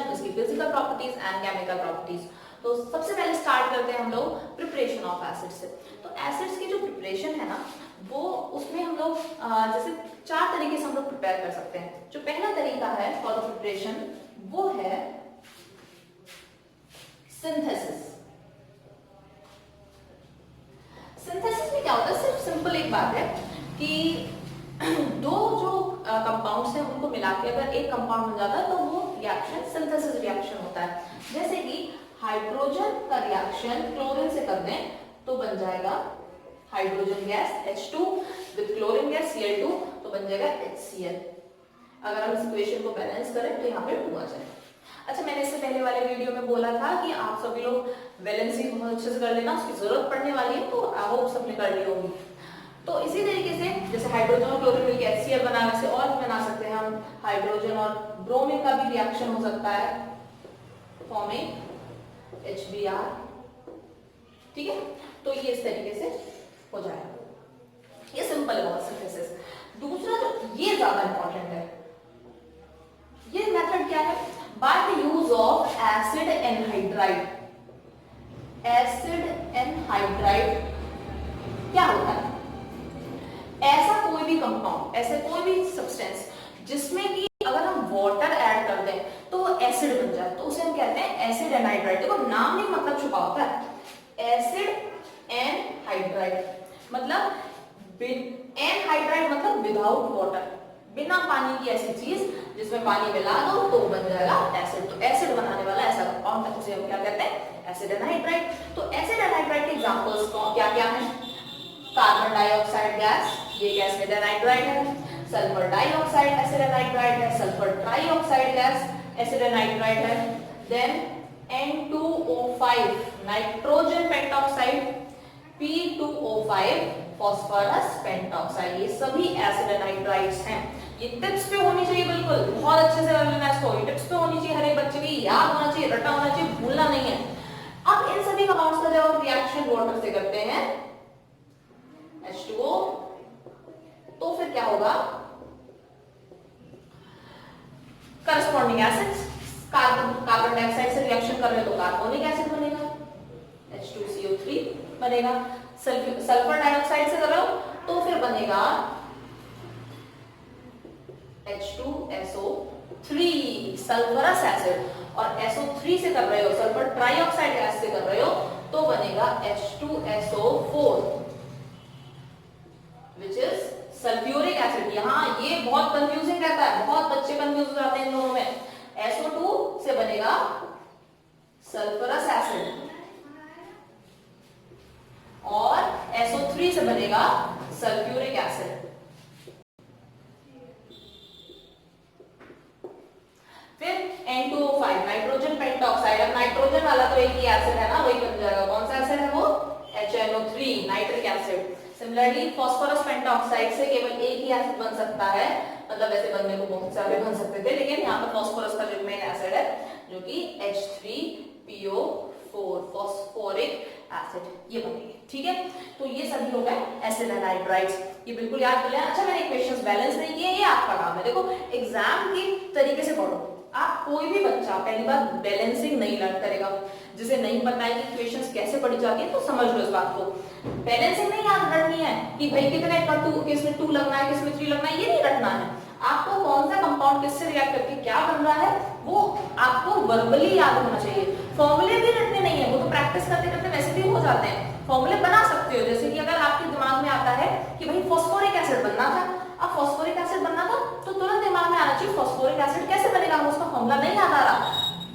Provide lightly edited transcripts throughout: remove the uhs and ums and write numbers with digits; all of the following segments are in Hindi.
कंपोजिशन, उसकी physical properties and chemical properties. तो सबसे पहले स्टार्ट करते हैं हम लोग प्रिपरेशन ऑफ एसिड से। तो एसिड्स की जो प्रिपरेशन है ना, वो उसमें हम लोग जैसे 4 तरीके से हम लोग प्रिपेयर कर सकते हैं। जो पहला तरीका है फॉर द प्रिपरेशन वो है सिंथेसिस। सिंथेसिस में क्या होता है, सिर्फ सिंपल एक बात है कि दो जो कंपाउंड्स हैं उनको मिला के अगर एक कंपाउंड बन जाता है तो वो रिएक्शन सिंथेसिस रिएक्शन होता है। जैसे कि हाइड्रोजन का रिएक्शन क्लोरीन से कर दें तो बन जाएगा hydrogen gas H2 with chlorine gas Cl2, तो बन जाएगा HCl। अगर हम इस इक्वेशन को बैलेंस करें तो यहाँ पे 2 आ जाएगा। अच्छा, मैंने इससे पहले वाले वीडियो में बोला था कि आप सभी लोग बैलेंसिंग बहुत अच्छे से कर लेना, उसकी जरूरत पड़ने वाली है, तो आई होप सबने कर ली होगी। तो इसी तरीके से जैसे हाइड्रोजन और क्लोरीन मिलकर HCl बना, वैसे और भी बना सकते हैं हम। हाइड्रोजन और ब्रोमीन का भी रिएक्शन हो सकता है फॉर्मिंग HBr, ठीक है। तो ये इस तरीके से हो जाएगा। ये सिंपल है बहुत, सिंथेसिस। दूसरा जो ये ज्यादा इंपॉर्टेंट है, ये मेथड क्या है, by the use of acid anhydride. Acid anhydride क्या होता है, ऐसा कोई भी कंपाउंड, ऐसे कोई भी सब्सटेंस जिसमें कि अगर हम वाटर ऐड कर दें तो वो एसिड बन जाए, तो उसे हम कहते हैं एसिड एनहाइड्राइड। देखो नाम में मतलब छुपा होता है, एसिड एनहाइड्राइड मतलब एनहाइड्राइड मतलब विदाउट वाटर, बिना पानी की ऐसी चीज जिसमें पानी मिला दो तो बन जाएगा एसिड। तो एसिड बनाने वाला ऐसा कंपाउंड है, उसे हम क्या कहते हैं, एसिड एनहाइड्राइड। तो एसिड एनहाइड्राइड के एग्जांपल्स क्या क्या हैं, कार्बन डाइऑक्साइड गैस, ये गैस एसिड एनहाइड्राइड है। सल्फर डाइऑक्साइड एसिड एनहाइड्राइड है। Sulphur trioxide gas acid anhydride है। Then N2O5 nitrogen pentoxide, P2O5 phosphorus pentoxide, ये सभी एसिड एनहाइड्राइड्स हैं। ये टिप्स पे होनी चाहिए, बिल्कुल बहुत अच्छे से कर लेना इसको, ये टिप्स पे होनी चाहिए, हर एक बच्चे की याद होना चाहिए, रटा होना चाहिए, भूलना नहीं है। अब इन सभी कंपाउंड्स का जब हम रिएक्शन वाटर से करते हैं H2O, तो फिर क्या होगा, करस्पॉन्डिंग एसिड्स, कार्बन डाइऑक्साइड से रिएक्शन कर रहे हैं तो कार्बोनिक एसिड बनेगा, H2CO3 बनेगा। सल्फर डाइऑक्साइड से कर रहे हो तो फिर बनेगा H2SO3 सल्फरस एसिड, और SO3 से कर रहे हो, सल्फर ट्राइऑक्साइड गैस से कर रहे हो तो बनेगा H2SO4 which is sulphuric acid. यहाँ ये बहुत कंफ्यूजिंग रहता है, बहुत बच्चे कंफ्यूज हो जाते हैं इन दोनों में। SO2 से बनेगा सल्फरस एसिड और SO3 से बनेगा सल्फ्यूरिक एसिड। फिर N2O5 नाइट्रोजन पेंटॉक्साइड, अब नाइट्रोजन वाला तो एक ही एसिड है ना, वही बन जाएगा, कौन सा एसिड है वो, HNO3 nitric acid. Similarly phosphorus pentoxide से केवल एक ही एसिड बन सकता है, मतलब ऐसे बनने को बहुत सारे बन सकते थे, लेकिन यहाँ पर फास्फोरस का जो मेन एसिड है जो कि H3PO4 फास्फोरिक एसिड, ये बनेगी, ठीक है। तो ये सभी हो गए एसिड एनहाइड्राइड्स, ये बिल्कुल याद कर लेना। अच्छा, मैंने इक्वेशंस बैलेंस नहीं किए, ये आपका काम है। देखो एग्जाम की तरीके से पढ़ो, आप कोई भी बच्चा पहली बार बैलेंसिंग नहीं लर्न करेगा, जिसे नहीं पता है कि इक्वेशंस कैसे पढ़ी जाती है, तो समझ लो इस बात को। बैलेंसिंग नहीं याद रखनी है कि भाई कितने का 2, किसमें 2 लगना है, किसमें 3 लगना है, ये नहीं रखना है। आपको कौन सा कंपाउंड किससे रिएक्ट करके क्या बन रहा है वो आपको वर्बली याद होना चाहिए। फॉर्मूले भी रटने नहीं है, वो तो प्रैक्टिस करते करते वैसे भी हो जाते हैं। फॉर्मूले बना सकते हो, जैसे कि अगर आपके दिमाग में आता है कि भाई फास्फोरिक एसिड बनना था, अब फास्फोरिक एसिड बनना था तो तुरंत दिमाग में आना चाहिए फास्फोरिक एसिड कैसे बनेगा, उसका फॉर्मूला नहीं याद आ रहा,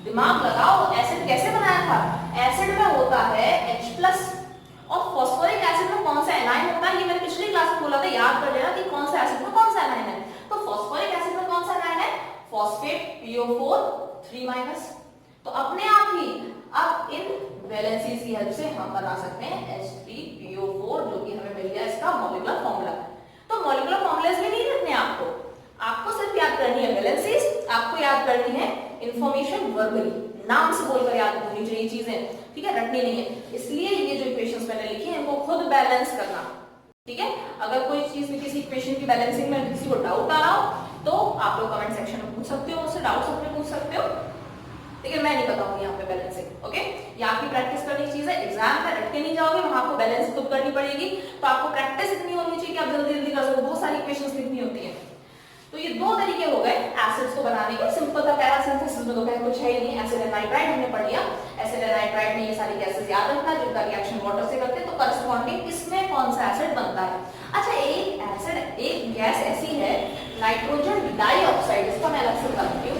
दिमाग लगाओ, एसिड कैसे बनाया था, एसिड में होता है H+ और फास्फोरिक एसिड में कौन सा एनाइन होता है, ये मैंने पिछली क्लास में बोला था, याद कर लेना कि कौन सा एसिड में कौन सा एनाइन है। तो फास्फोरिक एसिड में कौन सा एनाइन है, फॉस्फेट PO4 3-। तो अपने आप ही अब इन वैलेंसीज की हेल्प से हम बना सकते हैं H3PO4, जो कि हमें मिल गया इसका मॉलिक्यूलर फॉर्मूला। तो मॉलिक्यूलर फॉर्मूलाज भी नहीं रखने आपको सिर्फ याद करनी है वैलेंसीज, आपको याद करनी है इंफॉर्मेशन वर्बली, नाम से बोलकर याद होनी चाहिए चीजें, ठीक है, रटनी नहीं है। इसलिए ये जो इक्वेशंस मैंने लिखी हैं इनको खुद बैलेंस करना, ठीक है। अगर कोई चीज में किसी इक्वेशन की बैलेंसिंग में किसी को डाउट आ रहा हो तो आप लोग कमेंट सेक्शन में पूछ सकते हो, मुझसे डाउट्स अपने पूछ सकते हो, मैं नहीं बताऊंगी यहाँ पे बैलेंसिंग। ओके, ये आपकी प्रैक्टिस करने की चीज है, एग्जाम में रट के नहीं जाओगे, वहां आपको बैलेंस खुद करनी पड़ेगी। तो आपको प्रैक्टिस इतनी होनी चाहिए कि आप जल्दी जल्दी कर सको, बहुत सारी इक्वेशंस लिखनी होती है। तो ये दो तरीके हो गए एसिड्स को बनाने के। सिंपल था पैरासिंथेसिस में तो कहीं कुछ है ही नहीं, एसिड एंड नाइट्राइट हमने पढ़ लिया। एसिड एंड नाइट्राइट में ये सारी गैसेस याद रखना जिनका रिएक्शन वाटर से करते हैं, तो करस्पॉन्डिंग इसमें कौन सा एसिड बनता है। अच्छा, एक एसिड, एक गैस ऐसी है नाइट्रोजन डाइऑक्साइड, इसका मैं अलग से बताती हूँ,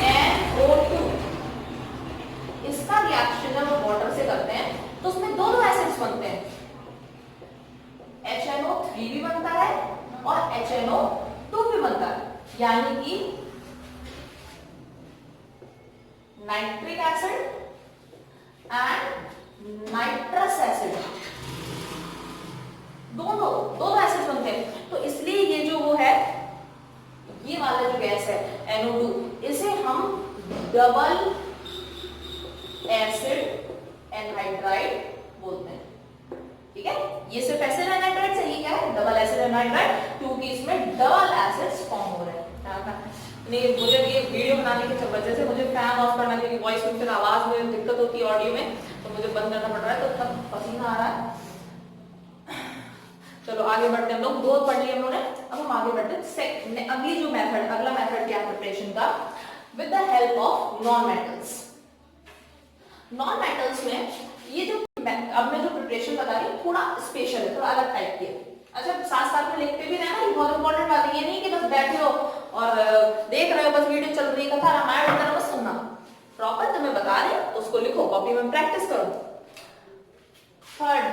NO2। इसका रिएक्शन जब हम वाटर से करते हैं तो उसमें दोनों एसिड्स बनते हैं, HNO3 भी बनता है और HNO2 भी बनता है, यानी कि nitric acid and nitrous acid, दोनों एसिड बनते हैं। तो इसलिए ये जो वो है, ये वाला जो गैस है NO2, इसे हम डबल एसिड एनहाइड्राइड बोलते हैं। ठीक है, ये सिर्फ एसिड एनहाइड्राइड से, ये क्या है, डबल एसिड एनहाइड्राइड, क्योंकि इसमें डबल एसिड्स फॉर्म हो रहे हैं। नहीं, मुझे ये वीडियो बनाने की वजह से मुझे फैन ऑफ करना, क्योंकि वॉइस में फिर आवाज में दिक्कत होती है ऑडियो में, तो मुझे बंद करना पड़ रहा है, तो तब पसीना आ रहा है। चलो आगे बढ़ते हैं, हम लोग दो पढ़ लिए हम लोगों ने, अब हम आगे बढ़ते हैं। अगली जो मेथड, अगला मेथड क्या है प्रिपरेशन का, with the help of non metals. Non metals में ये जो अब मैं जो प्रिपरेशन बता रही हूँ थोड़ा स्पेशल है, थोड़ा अलग टाइप की है। अच्छा, साथ साथ में लिखते भी रहना, ये बहुत इंपॉर्टेंट बात है, ये नहीं कि बस बैठे हो और देख रहे हो, बस वीडियो चल रही है, कथा रामायण की तरह बस सुनना। प्रॉपर तुम्हें बता रहे हैं उसको लिखो, कॉपी में प्रैक्टिस करो। थर्ड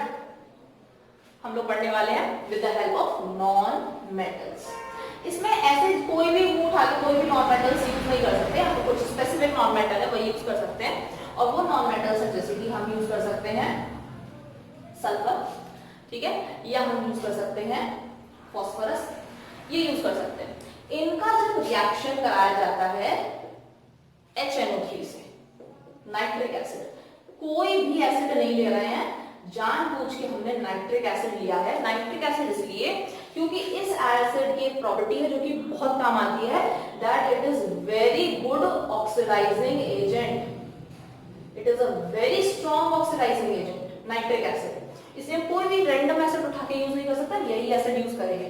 हम लोग पढ़ने वाले हैं with the help of non metals. इसमें ऐसे कोई भी मुंह उठा के कोई भी नॉन मेटल्स यूज नहीं कर सकते, आपको कुछ स्पेसिफिक नॉन मेटल है वही यूज कर सकते हैं। और वो नॉन मेटल्स है जैसे कि हम यूज कर सकते हैं सल्फर, ठीक है, या हम यूज कर सकते हैं फास्फोरस, ये यूज कर सकते हैं। इनका जब रिएक्शन कराया जाता है HNO3 से, नाइट्रिक एसिड, कोई भी एसिड नहीं ले रहे हैं, जानबूझ के हमने नाइट्रिक एसिड लिया है। नाइट्रिक एसिड इसलिए क्योंकि इस एसिड की एक प्रॉपर्टी है जो कि बहुत काम आती है, that it is very good oxidising agent, it is a very strong oxidising agent nitric acid. इसलिए कोई भी रैंडम एसिड उठा के यूज नहीं कर सकता, यही एसिड यूज करेंगे।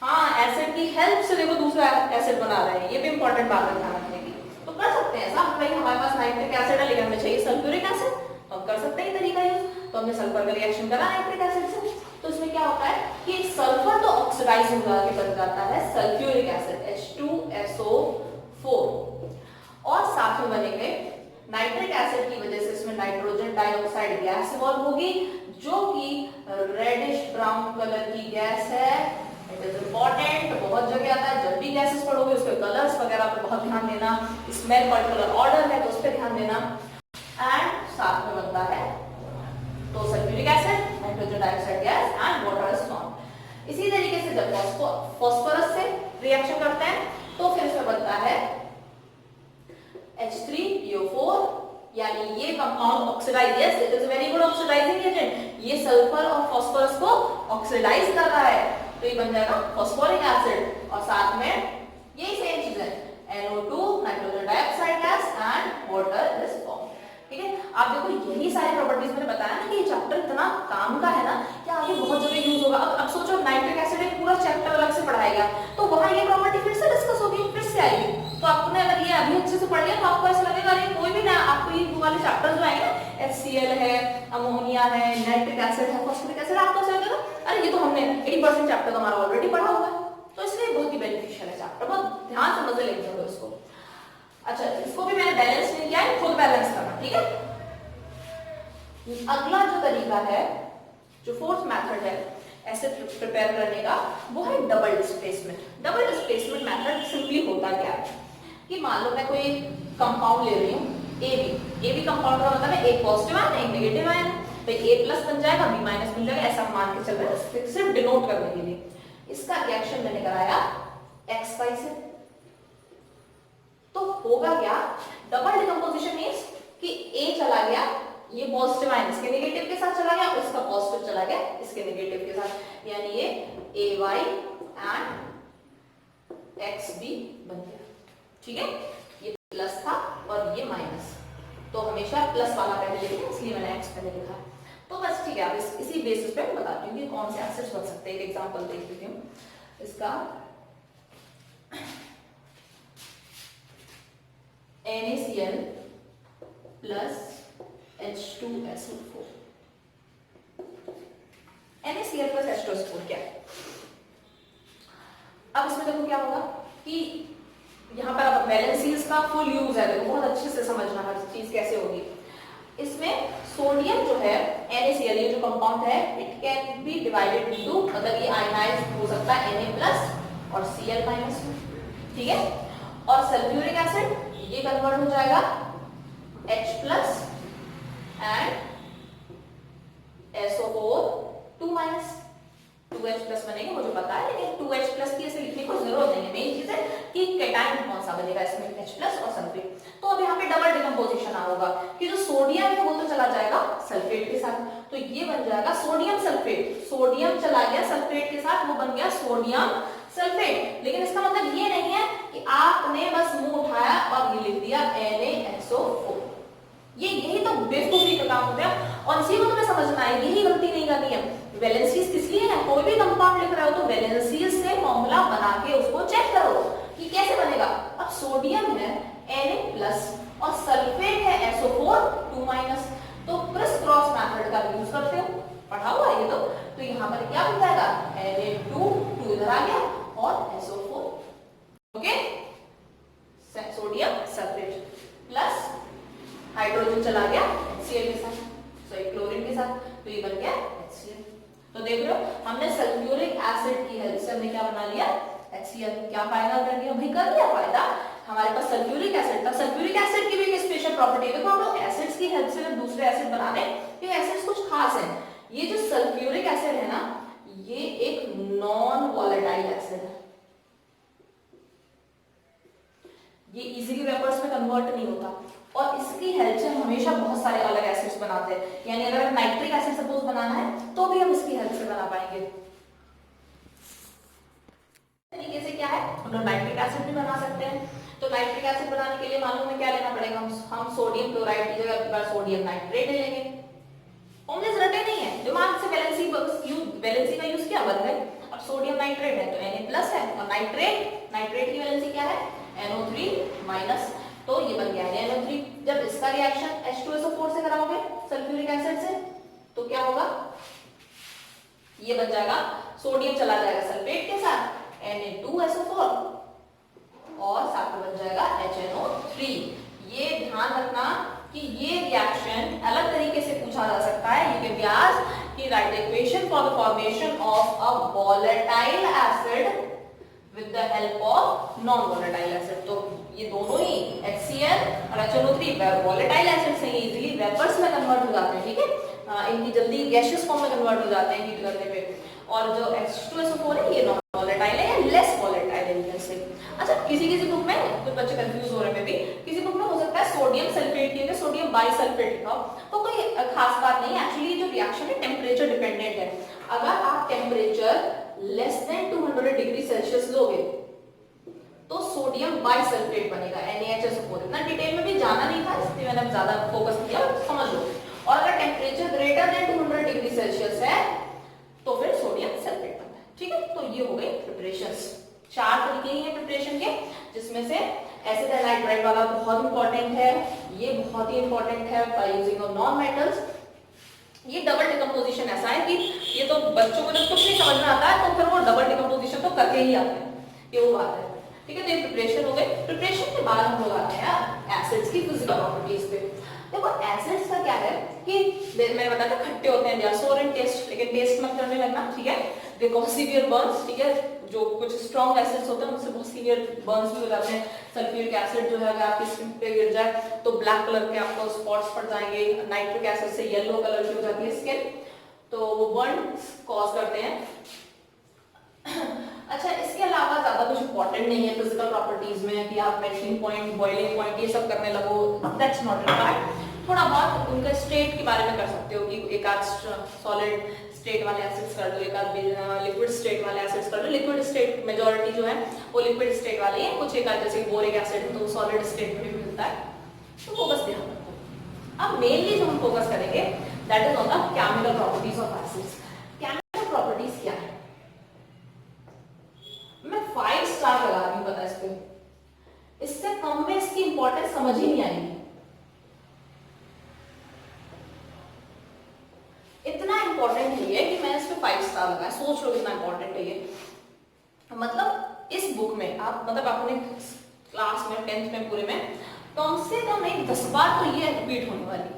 हाँ, एसिड की हेल्प से देखो दूसरा एसिड बना रहे हैं, ये भी इंपॉर्टेंट बात है ध्यान रखने की। तो कर सकते हैं ऐसा, भाई हमारे पास नाइट्रिक एसिड है लेकिन हमें चाहिए सल्फ्यूरिक एसिड, तो हम कर सकते हैं तरीका यूज। तो हमने सल्फर का रिएक्शन करा नाइट्रिक एसिड से, तो इसमें क्या होता है कि सल्फर तो ऑक्सीडाइज हो जाके बन जाता है सल्फ्यूरिक एसिड H2SO4, और साथ में बनेंगे नाइट्रिक एसिड की वजह से इसमें नाइट्रोजन डाइऑक्साइड गैस इवॉल्व होगी, जो कि रेडिश ब्राउन कलर की गैस है। इट इज इंपॉर्टेंट, बहुत जगह आता है, जब भी गैसेस पढ़ोगे उसके कलर्स वगैरह पे बहुत ध्यान देना, स्मेल पर्टिकुलर ऑर्डर है तो उस पर ध्यान देना। एंड साथ में बनता है तो sulphuric acid, nitrogen dioxide gas and water is formed. इसी तरीके से जब फास्फोरस से रिएक्शन करते हैं तो फिर इसमें बनता है H3PO4, यानी ये compound oxidise, yes it is very good oxidising agent, ये सल्फर और फास्फोरस को ऑक्सीडाइज कर रहा है, तो ये बन जाएगा फास्फोरिक एसिड। और साथ में यही सेम चीज है NO2, nitrogen dioxide gas and water is formed. ठीक है, आप देखो यही सारी प्रॉपर्टीज मैंने बताया ना कि ये चैप्टर इतना काम का है ना कि आगे बहुत जगह यूज होगा। अब सोचो नाइट्रिक एसिड एक पूरा चैप्टर अलग से पढ़ाएगा, तो वहां ये प्रॉपर्टी फिर से डिस्कस होगी, फिर से आएगी। तो आपने अगर ये अभी अच्छे से पढ़ लिया तो आपको ऐसा लगेगा अरे कोई भी ना, आपको ये वाले चैप्टर्स जो आएंगे ना, HCl है, अमोनिया है, नाइट्रिक एसिड है, फास्फोरिक एसिड, आपको ऐसा लगेगा अरे ये तो हमने 80% चैप्टर तो हमारा ऑलरेडी पढ़ा हुआ है। तो इसलिए बहुत ही बेनिफिशियल है चैप्टर, बहुत ध्यान से मजे लेके चलो इसको। अच्छा, इसको भी मैंने बैलेंस नहीं किया है, खुद बैलेंस करना, ठीक है। अगला जो तरीका है, जो फोर्थ मेथड है एसिड प्रिपेयर करने का, वो है double displacement. Double displacement method simply होता क्या है कि मान लो मैं कोई कंपाउंड ले रही हूँ AB कंपाउंड का मतलब है एक पॉजिटिव आयन एक नेगेटिव आयन, तो A+ बन जाएगा B- बन जाएगा, ऐसा मान के चल रहे हैं सिर्फ डिनोट करने के लिए। इसका रिएक्शन मैंने कराया XY से, तो होगा क्या, डबल डिकम्पोजिशन मींस कि A चला गया, ये पॉजिटिव आयन इसके नेगेटिव के साथ चला गया और इसका पॉजिटिव चला गया इसके नेगेटिव के साथ, यानी ये AY एंड XB बन गया। ठीक है, ये प्लस था और ये माइनस, तो हमेशा प्लस वाला पहले लिखेंगे, इसलिए मैंने एक्स पहले लिखा। तो बस ठीक है, आप इसी बेसिस पे बताती हूँ कि कौन से एसिड्स बन सकते हैं। एक एग्जांपल देख लेती हूँ इसका। NaCl plus H2SO4। NaCl plus H2SO4 क्या है? अब इसमें देखो क्या होगा कि यहाँ पर अब वैलेंसीज का फुल यूज है, देखो बहुत अच्छे से समझना हर चीज कैसे होगी। इसमें सोडियम जो है NaCl, ये जो कंपाउंड है, it can be divided into, मतलब ये आयनाइज हो सकता है Na प्लस और Cl माइनस, ठीक है। और सल्फ्यूरिक एसिड ये कन्वर्ट हो जाएगा H plus and SO4 2 minus, 2H plus बनेगा, मुझे पता है, लेकिन 2H प्लस की ऐसे लिखने को जरूरत नहीं है। मेन चीज है कि कैटायन कौन सा बनेगा इसमें, H प्लस और सल्फेट। तो अब यहाँ पे डबल डिकम्पोजिशन होगा कि जो सोडियम है वो तो चला जाएगा सल्फेट के साथ, तो ये बन जाएगा सोडियम सल्फेट। सोडियम चला गया सल्फेट के साथ, वो बन गया सोडियम सल्फेट। लेकिन इसका मतलब ये नहीं है कि आपने बस मुंह उठाया और ये लिख दिया NaSO4। यही तो बेवकूफी का काम होता है, और इसी को तुम्हें समझना है, यही गलती नहीं करनी है। वैलेंसीज किस लिए है? कोई भी कंपाउंड लिख रहे हो तो वैलेंसीज से फॉर्मूला बना के उसको चेक करो कि कैसे बनेगा। अब सोडियम है Na प्लस और सल्फेट है SO4 2 माइनस, तो क्रिस क्रॉस मेथड का यूज करते हो, पढ़ा हुआ ये तो यहाँ पर क्या बन जाएगा Na2 2 इधर आ गया और SO4, okay. Sodium sulphate plus hydrogen चला गया HCl के साथ, सॉरी क्लोरीन के साथ, तो ये बन गया HCl। तो देख रहे हो, हमने सल्फ्यूरिक एसिड की हेल्प से हमने क्या बना लिया, HCl। क्या फायदा कर दिया भाई? कर दिया फायदा। हमारे पास सल्फ्यूरिक एसिड था, सल्फ्यूरिक एसिड की भी एक स्पेशल प्रॉपर्टी है। देखो हम लोग एसिड्स की हेल्प से जब दूसरे एसिड बना रहे हैं, ये एसिड्स कुछ खास है। ये जो सल्फ्यूरिक एसिड है ना, ये एक नॉन वॉलेटाइल एसिड है, ये इजीली वेपर्स में कन्वर्ट नहीं होता, और इसकी हेल्प से हम हमेशा बहुत सारे अलग एसिड्स बनाते हैं। यानी अगर नाइट्रिक एसिड सपोज बनाना है तो भी हम इसकी हेल्प से बना पाएंगे। तरीके से क्या है, हम लोग नाइट्रिक एसिड भी बना सकते हैं। तो नाइट्रिक एसिड बनाने के लिए मालूम है क्या लेना पड़ेगा, हम सोडियम क्लोराइड की जगह सोडियम नाइट्रेट ले लेंगे। फॉर्मूलेस रटे नहीं है, दिमाग से वैलेंसी का यूज किया, बन गए। अब सोडियम नाइट्रेट है तो Na प्लस है, और नाइट्रेट की वैलेंसी क्या है NO3 माइनस, तो ये बन गया NO3। जब इसका रिएक्शन H2SO4 से कराओगे सल्फ्यूरिक एसिड से, तो क्या होगा, ये बन जाएगा, सोडियम चला जाएगा सल्फेट के साथ Na2SO4 और साथ में बन जाएगा HNO3। ये ध्यान रखना कि ये रिएक्शन अलग तरीके से पूछा जा सकता है। यू कैन बी आस्क्ड कि right the equation for the formation of a volatile acid with the help of non-volatile acid। तो ये दोनों ही HCl और HNO3 volatile acids हैं, ये इजीली वेपर्स में कन्वर्ट हो जाते हैं, ठीक है। इनकी जल्दी गैसियस फॉर्म में कन्वर्ट हो जाते हैं हीट करने पे। और जो H2SO4 है ये नॉन वॉलेटाइल है या लेस वॉलेटाइल है जैसे। अच्छा, किसी बुक में कुछ बच्चे कंफ्यूज हो रहे हैं, भी किसी बुक में हो सकता है सोडियम सल्फेट की जगह सोडियम बाइसल्फेट लिखा हो, तो कोई खास बात नहीं है। एक्चुअली जो रिएक्शन है टेम्परेचर डिपेंडेंट है। अगर आप temperature less than 200 degree Celsius लोगे तो सोडियम बाइसल्फेट बनेगा NaHSO4। इतना डिटेल में भी जाना नहीं था, इसलिए मैंने ज्यादा फोकस किया, समझ लो। और अगर temperature greater than 200 degree Celsius है तो फिर सोडियम सल्फेट बनता है, ठीक है। तो ये हो गई प्रिपरेशंस। 4 तरीके ही हैं प्रिपरेशन के, जिसमें से एसिड एनाहाइड्राइड वाला बहुत इंपॉर्टेंट है, ये बहुत ही इंपॉर्टेंट है by using of non metals. ये डबल डिकम्पोजिशन ऐसा है कि ये तो बच्चों को जब कुछ नहीं समझ में आता है तो फिर वो डबल डिकम्पोजिशन तो करके ही आते हैं, ये वो बात है, ठीक है। तो ये प्रिपरेशन हो गई। प्रिपरेशन के बाद हम लोग आते हैं एसिड्स की फिजिकल प्रॉपर्टीज पे। देखो एसिड्स का क्या है कि मैंने बताया था खट्टे होते हैं, दे आर सोर इन टेस्ट, लेकिन टेस्ट मत करने लगना, ठीक है। दे कॉज सीवियर बर्न्स, ठीक है। जो कुछ स्ट्रॉन्ग एसिड्स होते हैं उनसे बहुत सीवियर बर्न्स भी हो जाते हैं। सल्फ्यूरिक एसिड जो है अगर आपकी स्किन पे गिर जाए तो ब्लैक कलर के आपको स्पॉट्स पड़ जाएंगे। नाइट्रिक एसिड से येलो कलर की हो जाती है स्किन, तो वो बर्न्स कॉज करते हैं। अच्छा, इसके अलावा ज्यादा कुछ इंपॉर्टेंट नहीं है फिजिकल प्रॉपर्टीज में कि आप मेल्टिंग पॉइंट, बॉइलिंग पॉइंट ये सब करने लगो, दैट्स नॉट रिक्वायर्ड। थोड़ा बहुत उनका स्टेट के बारे में कर सकते हो कि एक आध सॉलिड स्टेट वाले एसिड्स कर लो, एक आध लिक्विड स्टेट वाले एसिड्स कर लो। लिक्विड स्टेट मेजॉरिटी जो है वो लिक्विड स्टेट वाले हैं, कुछ एक आध जैसे बोरिक एसिड तो सॉलिड स्टेट में भी मिलता है, तो फोकस ध्यान रखो। अब मेनली जो हम फोकस करेंगे that is on the chemical properties of acids. Chemical properties क्या है? मैं 5 स्टार लगा रही हूं, पता है इस पे, इससे कम में इसकी इंपॉर्टेंस समझ ही नहीं आएगी। इतना इंपॉर्टेंट है ये कि मैंने इस पे 5 स्टार लगाया। सोच लो कितना इंपॉर्टेंट है ये। मतलब इस बुक में आप मतलब अपने क्लास में 10th में पूरे में कम से कम एक 10 बार तो ये रिपीट होने वाली,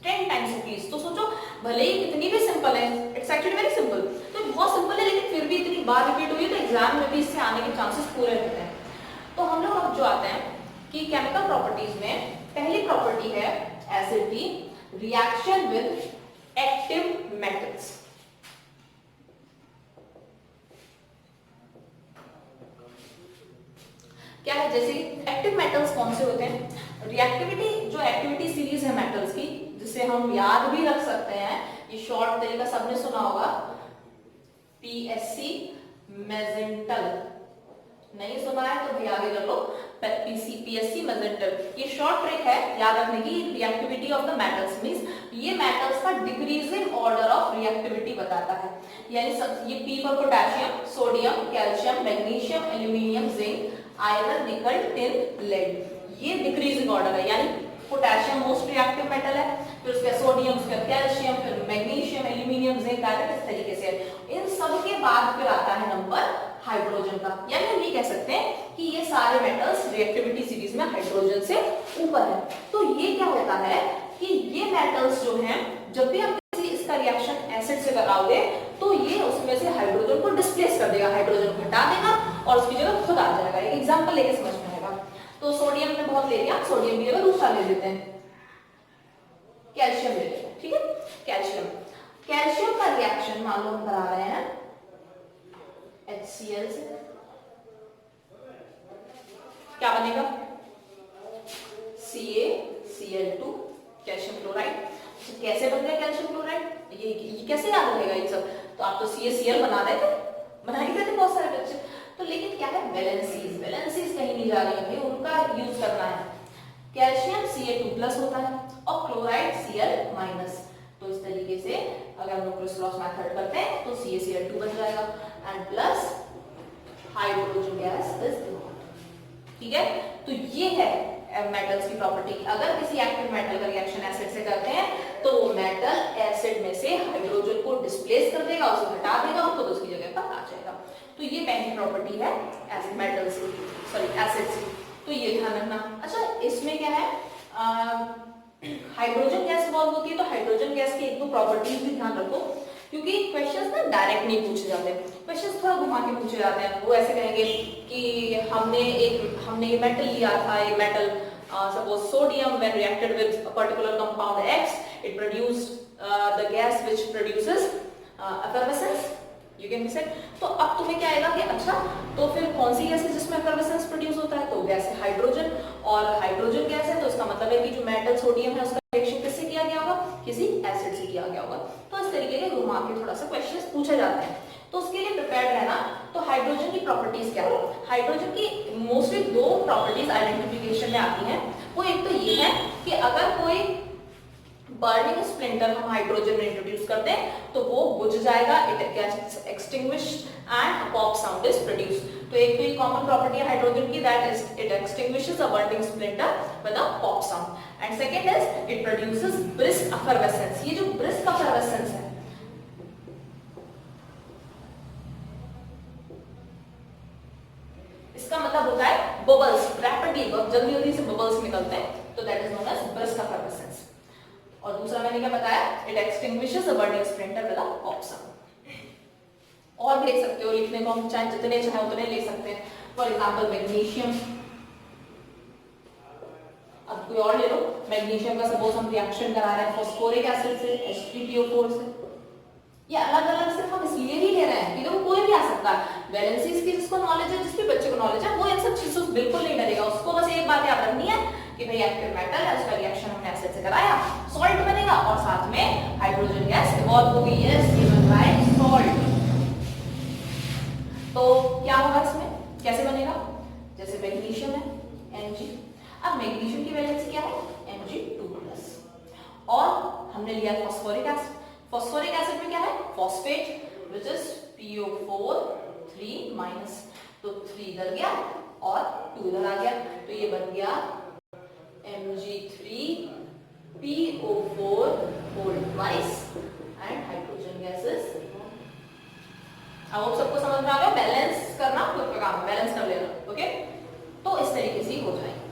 10 टाइम्स एटलीस्ट। तो सोचो भले ही कितनी भी सिंपल है, इट्स एक्चुअली वेरी सिंपल, तो बहुत सिंपल है, लेकिन फिर भी इतनी बार रिपीट हुई तो एग्जाम में भी इससे आने के चांसेस पूरे रहते हैं। तो हम लोग अब जो आते हैं कि केमिकल प्रॉपर्टीज में पहली प्रॉपर्टी है acidity, reaction with active metals. क्या है? जैसे एक्टिव मेटल्स कौन से होते हैं? रिएक्टिविटी, जो एक्टिविटी सीरीज है मेटल्स की, जिसे हम याद भी रख सकते हैं, ये शॉर्ट तरीका सबने सुना होगा, पीएससी मेजेंटल। नहीं सुना है तो भी आगे कर लो, पीएससी मेजेंटल। ये शॉर्ट ट्रिक है याद रखने की। Reactivity of the metals means ये मेटल्स का डिक्रीजिंग ऑर्डर ऑफ रिएक्टिविटी बताता है। यानी सब ये पी पर potassium, sodium, calcium, magnesium, aluminium, zinc, iron, निकल, टिन, लेड, ये डिक्रीजिंग ऑर्डर है। यानी पोटेशियम मोस्ट रिएक्टिव मेटल है, फिर उसका सोडियम, उसका कैल्शियम, फिर मैग्नीशियम, एल्यूमिनियम, जिंक, आयरन, इस तरीके से। इन सब के बाद फिर आता है नंबर हाइड्रोजन का। यानी हम ये कह सकते हैं कि ये सारे मेटल्स रिएक्टिविटी सीरीज में हाइड्रोजन से ऊपर है। तो ये क्या होता है कि ये मेटल्स जो हैं, जब भी आप किसी इसका रिएक्शन एसिड से कराओगे तो ये उसमें से हाइड्रोजन को डिस्प्लेस कर देगा, हाइड्रोजन को हटा देगा और उसकी जगह खुद आ जाएगा। एक एग्जांपल लेके समझ में आएगा। तो सोडियम में बहुत ले लिया, सोडियम की जगह दूसरा ले लेते हैं, कैल्शियम ले लेते हैं। ठीक है, कैल्शियम, कैल्शियम का रिएक्शन मान लो हम करा रहे हैं HCl से, क्या बनेगा? CaCl2, calcium chloride. तो कैसे बन गया कैल्शियम क्लोराइड? ये कैसे याद रहेगा ये सब? तो आप तो CaCl बना रहे थे, बना ही रहे थे बहुत सारे बच्चे। तो लेकिन क्या है, वैलेंसीज, वैलेंसीज कहीं नहीं जा रही है, उनका यूज करना है। कैल्शियम Ca2+ होता है और क्लोराइड Cl-। तो इस तरीके से अगर हम लोग क्रिस क्रॉस मेथड करते हैं तो CaCl2 बन जाएगा and plus hydrogen gas is involved. ठीक है, तो ये है मेटल्स की प्रॉपर्टी। अगर किसी एक्टिव मेटल का रिएक्शन एसिड से करते हैं तो वो मेटल एसिड में से हाइड्रोजन को डिस्प्लेस कर देगा, उसे हटा देगा और खुद उसकी जगह पर आ जाएगा। तो ये पहली प्रॉपर्टी है एसिड मेटल्स की, सॉरी एसिड्स की। तो ये ध्यान रखना। अच्छा, इसमें क्या है, हाइड्रोजन गैस इन्वॉल्व होती है, तो हाइड्रोजन गैस की एक दो प्रॉपर्टीज भी ध्यान रखो, क्योंकि क्वेश्चंस ना डायरेक्ट नहीं पूछे जाते, क्वेश्चंस थोड़ा घुमा के पूछे जाते हैं। वो ऐसे कहेंगे कि हमने ये मेटल लिया था, ये metal suppose sodium when reacted with a particular compound X it produced the gas which produces effervescence, you can say। तो अब तुम्हें क्या आएगा कि अच्छा तो फिर कौन सी गैस है जिसमें effervescence प्रोड्यूस होता है? तो गैस है हाइड्रोजन, और हाइड्रोजन गैस है तो इसका मतलब है कि जो मेटल सोडियम है उसका रिएक्शन किससे किया गया होगा? किसी एसिड से किया गया होगा। तो इस तरीके के घुमा के थोड़ा सा क्वेश्चंस पूछे जाते हैं, तो उसके लिए प्रिपेयर्ड रहना। तो हाइड्रोजन की प्रॉपर्टीज क्या है? हाइड्रोजन की मोस्टली दो प्रॉपर्टीज आइडेंटिफिकेशन में आती हैं। वो एक तो ये है कि अगर कोई बर्निंग स्प्लिंटर हम हाइड्रोजन में इंट्रोड्यूस करते हैं तो वो बुझ जाएगा, it gets extinguished and pop sound is produced. तो एक तो ये कॉमन प्रॉपर्टी है हाइड्रोजन की, that is it extinguishes a burning splinter with a pop sound. And second is it produces brisk effervescence. ये जो ब्रिस्क एफरवेसेंस है, इसका मतलब होता है बबल्स, रैपिडली जल्दी जल्दी से बबल्स निकलते हैं, तो that is known as brisk effervescence. और दूसरा मैंने क्या बताया? It extinguishes a burning splinter with a pop sound. और भी लिख सकते हो, लिखने को हम चाहे जितने चाहे उतने ले सकते हैं। फॉर एग्जांपल मैग्नीशियम, अब कोई और ले लो। मैग्नीशियम का सपोज हम रिएक्शन करा रहे हैं फास्फोरिक एसिड से, H3PO4 से। ये अलग अलग सिर्फ हम इसलिए ही ले रहे हैं कि कोई भी आ सकता है। वैलेंसीज की जिसको नॉलेज है, जिस भी बच्चे को नॉलेज है, वो इन सब चीजों से बिल्कुल नहीं डरेगा। उसको बस एक बात याद रखनी है कि भाई एक्टिव मेटल है, उसका रिएक्शन हमने एसिड से कराया, सॉल्ट बनेगा और साथ में हाइड्रोजन गैस इवॉल्व होगी। यस, ये बन रहा है सॉल्ट। तो क्या होगा इसमें, कैसे बनेगा? जैसे मैग्नीशियम है Mg, अब मैग्नीशियम की वैलेंसी क्या है? Mg2+। और हमने लिया फॉस्फोरिक एसिड, फॉस्फोरिक एसिड में क्या है फॉस्फेट विच इज PO4 3-, तो 3 इधर गया और 2 इधर आ गया, तो ये बन गया Mg3PO4 whole twice and hydrogen gases. अब सबको समझ में आ गया, बैलेंस करना खुद का काम, बैलेंस कर लेना, ओके। तो इस तरीके से हो जाएगा।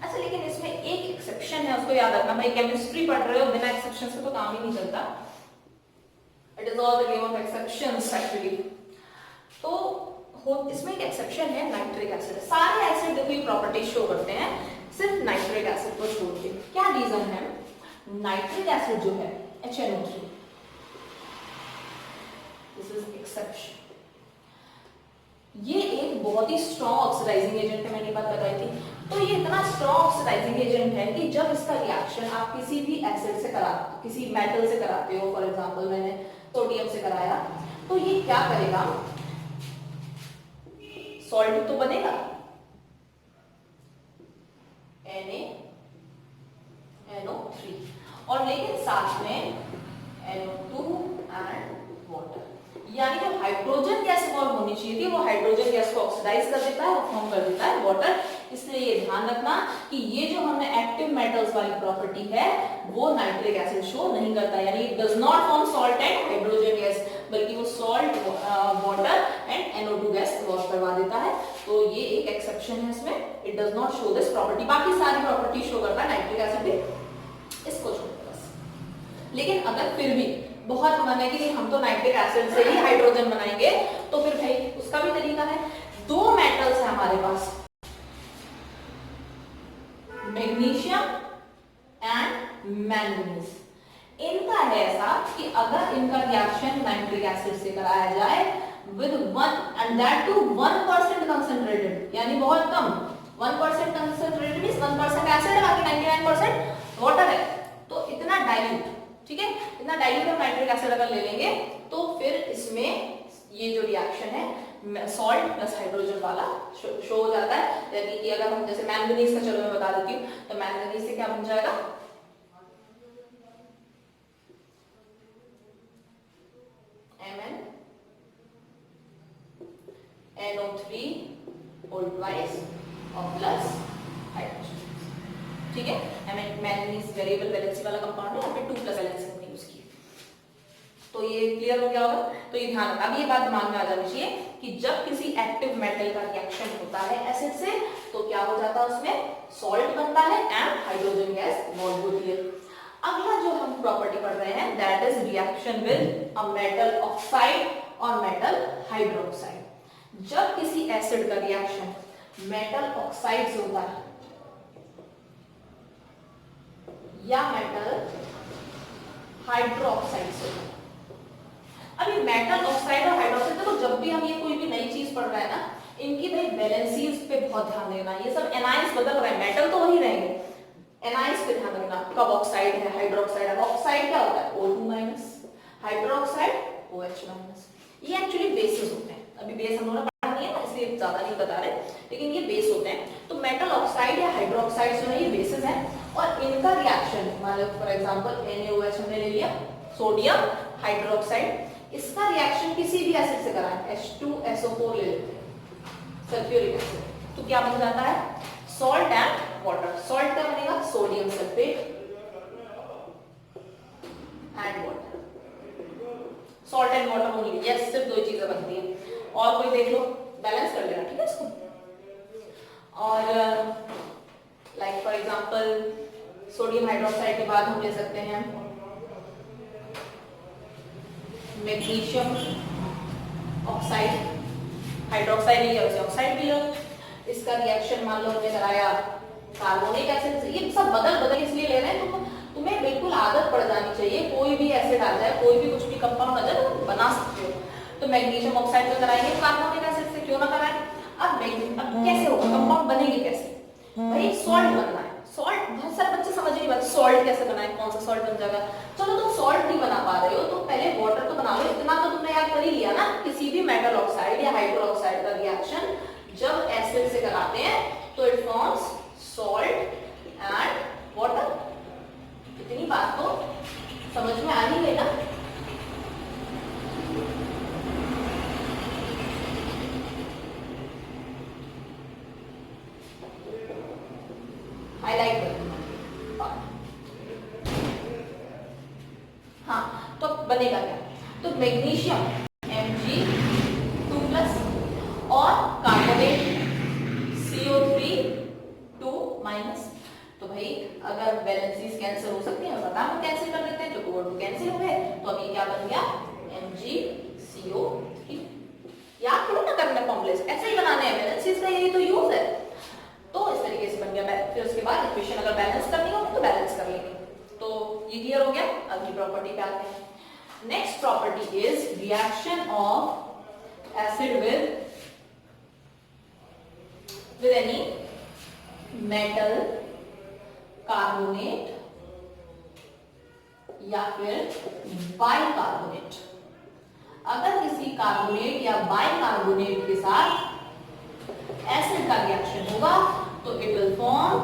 अच्छा, लेकिन इसमें एक एक्सेप्शन है, उसको याद रखना भाई, केमिस्ट्री पढ़ रहे हो बिना एक्सेप्शन से तो काम ही नहीं चलता। It is all the game of exceptions actually. तो इसमें एक एक्सेप्शन है नाइट्रिक एसिड। सारे एसिड देखो ये प्रॉपर्टी शो करते हैं, सिर्फ नाइट्रिक एसिड को छोड़ के। क्या रीजन है? नाइट्रिक एसिड जो है HNO3, दिस इज एक्सेप्शन। ये एक बहुत ही स्ट्रॉन्ग ऑक्सीडाइजिंग एजेंट है, मैंने बात बताई थी। तो ये इतना स्ट्रॉन्ग ऑक्सीडाइजिंग एजेंट है कि जब इसका रिएक्शन आप किसी भी एसिड से कराते, किसी मेटल से कराते हो, फॉर एग्जांपल मैंने सोडियम से कराया, तो ये क्या करेगा, सॉल्ट तो बनेगा NaNO3, और लेकिन साथ में NO2 एंड वाटर, यानी जो हाइड्रोजन गैस इवॉल्व होनी चाहिए थी वो हाइड्रोजन गैस को ऑक्सीडाइज कर देता है और फॉर्म कर देता है वाटर। इसलिए ये ध्यान रखना कि ये जो हमने एक्टिव मेटल्स वाली प्रॉपर्टी है वो नाइट्रिक एसिड शो नहीं करता, यानी it does not form salt and hydrogen gas, बल्कि वो salt, water and NO2 gas evolve करवा देता है। तो ये एक एक्सेप्शन है इसमें, it does not show this property. बाकी सारी प्रॉपर्टी शो करता है नाइट्रिक एसिड भी, इसको छोड़कर बस। लेकिन अगर फिर भी बहुत मन है कि हम तो नाइट्रिक एसिड से ही हाइड्रोजन बनाएंगे, तो फिर भाई उसका भी तरीका है। दो मेटल्स है हमारे पास, मैग्नीशियम एंड मैंगनीज। इनका है ऐसा कि अगर इनका रिएक्शन नाइट्रिक एसिड से कराया जाए with 1 and that too 1% concentrated, यानी बहुत कम, 1% कंसंट्रेटेड मींस 1% एसिड है, बाकी 99% वाटर है, तो इतना डाइल्यूट, ठीक है, इतना डाइल्यूट हम नाइट्रिक एसिड अगर ले लेंगे तो फिर इसमें ये जो रिएक्शन है सॉल्ट प्लस हाइड्रोजन वाला शो हो जाता है। यानी कि अगर हम जैसे मैंगनीज का, चलो मैं बता देती हूँ, तो मैंगनीज से क्या बन जाएगा, MnNO3 होल ट्वाइस और प्लस हाइड्रोजन, ठीक है। मैंगनीज वेरिएबल वैलेंसी वाला कंपाउंड है, यहाँ पे 2+ वैलेंसी हमने यूज की। तो ये क्लियर हो गया होगा, तो ये ध्यान रखना। अब ये बात दिमाग में आ जानी चाहिए कि जब किसी एक्टिव मेटल का रिएक्शन होता है एसिड से, तो क्या हो जाता है, उसमें सॉल्ट बनता है एंड हाइड्रोजन गैस इवॉल्व होती है। अगला जो हम प्रॉपर्टी पढ़ रहे हैं that is reaction with a metal oxide और मेटल हाइड्रोक्साइड। जब किसी एसिड का रिएक्शन मेटल ऑक्साइड से होता है या मेटल हाइड्रोक्साइड से, अभी मेटल ऑक्साइड और हाइड्रोक्साइड, देखो जब भी हम ये कोई भी नई चीज पढ़ रहे हैं ना, इनकी भाई वैलेंसीज पे बहुत ध्यान देना। ये सब एनाइंस बदल रहे हैं, मेटल तो वही रहेंगे, एनाइंस पे ध्यान रखना। कब ऑक्साइड है, हाइड्रोक्साइड है, ऑक्साइड क्या होता है O2-, हाइड्रोक्साइड OH-। ये एक्चुअली बेसेस होते हैं, अभी बेस हम लोगों ने पढ़ा नहीं है ना, इसलिए ज्यादा नहीं बता रहे, लेकिन ये बेस होते हैं। तो मेटल ऑक्साइड या हाइड्रोक्साइड जो है ये बेसिस है, और इनका रिएक्शन मतलब फॉर एग्जांपल NaOH हमने ले लिया, सोडियम हाइड्रोक्साइड, इसका रिएक्शन किसी भी एसिड से कराएं, H2SO4 ले लेते हैं, सल्फ्यूरिक एसिड, तो क्या बन जाता है, सॉल्ट एंड वाटर। सॉल्ट क्या बनेगा, sodium sulphate and water, salt and water only, yes, सिर्फ दो चीजें बनती हैं। और कोई देख लो, बैलेंस कर लेना, ठीक है इसको। और like for example sodium hydroxide के बाद हम ले सकते हैं मैग्नीशियम ऑक्साइड, हाइड्रोक्साइड लिया उसे ऑक्साइड भी लो, इसका रिएक्शन मान लो हमने कराया कार्बोनिक एसिड से। ये सब बदल बदल इसलिए ले रहे हैं, तो तुम्हें बिल्कुल आदत पड़ जानी चाहिए, कोई भी एसिड आ जाए, कोई भी कुछ भी कंपाउंड आ जाए तो बना सकते हो। तो मैग्नीशियम ऑक्साइड से कराएंगे कार्बोनिक एसिड से, क्यों ना कराएं। अब कैसे होगा, कंपाउंड बनेंगे कैसे, भाई सॉल्ट बनना है। सॉल्ट, बहुत सारे बच्चे समझ नहीं पाते सॉल्ट कैसे बनाए, कौन सा सॉल्ट बन जाएगा। चलो तुम सॉल्ट नहीं बना पा रहे हो तो पहले वाटर तो बना लो, इतना तो तुमने याद कर ही लिया ना। किसी भी मेटल ऑक्साइड या हाइड्रोक्साइड का रिएक्शन जब एसिड से कराते हैं तो it forms salt and water, बनेगा क्या? तो मैग्नीशियम Mg2+ और कार्बोनेट CO3 2-। तो भाई अगर वैलेंसीज कैंसिल हो सकती है, पता हम कैंसिल कर देते हैं, तो 2 और 2 कैंसिल हो गए, तो अब ये क्या बन गया? MgCO3। याद करो ना करना फॉर्मूले, ऐसे ही बनाने हैं, वैलेंसीज का यही तो यूज है। तो इस तरीके से बन गया। फिर उसके बाद इक्वेशन अगर बैलेंस करनी हो तो बैलेंस कर लेंगे। तो ये क्लियर हो गया। अगली प्रॉपर्टी पे आते हैं। Next property is reaction of acid with any metal, carbonate या फिर बाइकार्बोनेट। अगर किसी कार्बोनेट या बाइकार्बोनेट के साथ एसिड का रिएक्शन होगा तो it will form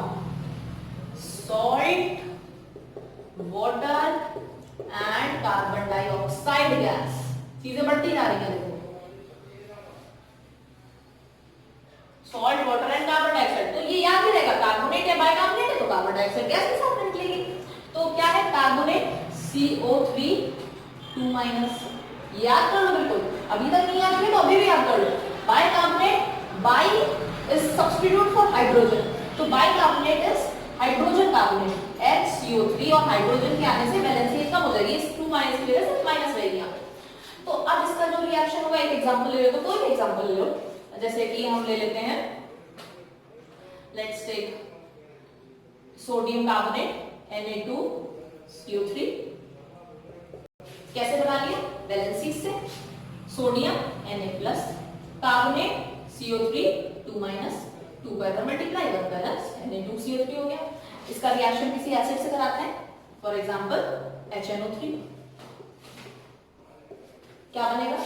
salt, water and carbon dioxide gas. चीजें बढ़ती जा रही हैं, देखो salt, water and carbon dioxide. तो ये याद ही रहेगा, कार्बोनेट या बाइकार्बोनेट है तो कार्बन डाइऑक्साइड गैस के साथ निकलेगी। तो क्या है? Carbonate CO3 2-। याद कर लो बिल्कुल, अभी तक नहीं याद किया तो अभी भी याद कर लो। Bicarbonate, bi is substitute for hydrogen, तो bicarbonate is hydrogen carbonate HCO3, और हाइड्रोजन के आने से वैलेंसी कम हो जाएगी, इस 2- की वजह से माइनस रहेगी यहाँ पे। तो अब इसका जो रिएक्शन होगा, एक एग्जांपल ले लो, तो कोई भी एग्जांपल ले लो, जैसे कि हम ले लेते हैं, let's take sodium carbonate Na2CO3। कैसे बना लिया? वैलेंसी से सोडियम Na+, कार्बोनेट CO3 2 का इधर मल्टीप्लाई, 1 बैलेंस Na2CO3 हो गया। इसका रिएक्शन किसी एसिड से कराते हैं, फॉर एग्जांपल HNO3। क्या बनेगा?